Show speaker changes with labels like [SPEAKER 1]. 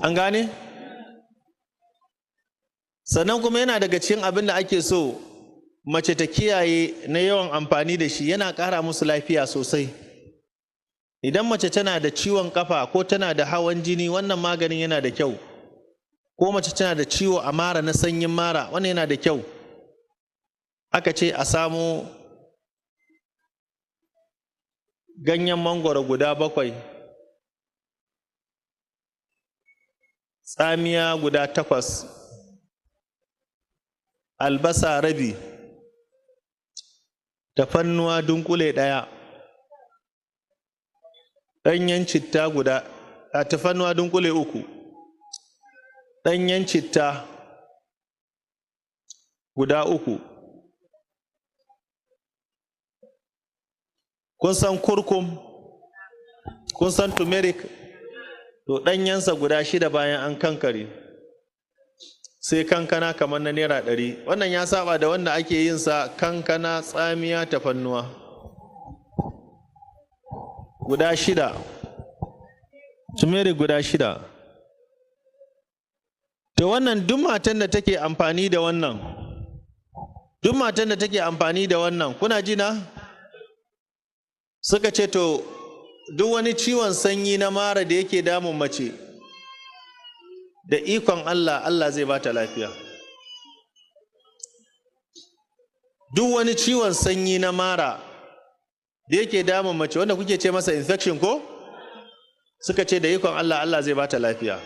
[SPEAKER 1] an gane? Sannan kuma yana daga cikin abin da ake so mace ta kiyaye na yawan amfani da shi, yana ƙara musu lafiya sosai. Idan mace tana da ciwon kafa ko tana da hawan jini, wannan maganin yana da kyau. Ko mace tana da ciwo a mara na sanyin mara, wannan yana da kyau. Aka ce a samo ganyen mangwaro guda 7, tsamiya guda 8, albasa rabi, tafannuwa dunkule 1, ɗanyen citta guda, tafannuwa dunkule 3, ɗanyen citta guda 3. Kun san kurkum, kun san turmeric, to ɗanyensa guda 6 bayan an kankare. Sai kankana kamar na naira 100. Wannan ya saba da wanda ake yin sa kankana, tsamiya, tafannuwa guda 6, turmeric guda 6. To wannan duk matan da take amfani da wannan, kuna ji na? Suka ce to duk wani ciwon sanyi na mara da yake damun mace, da ikon Allah, Allah zai bata lafiya. Duk wani ciwon sanyi na mara da yake damun mace, wanda kuke ce masa infection ko? Suka ce da ikon Allah, Allah zai bata lafiya.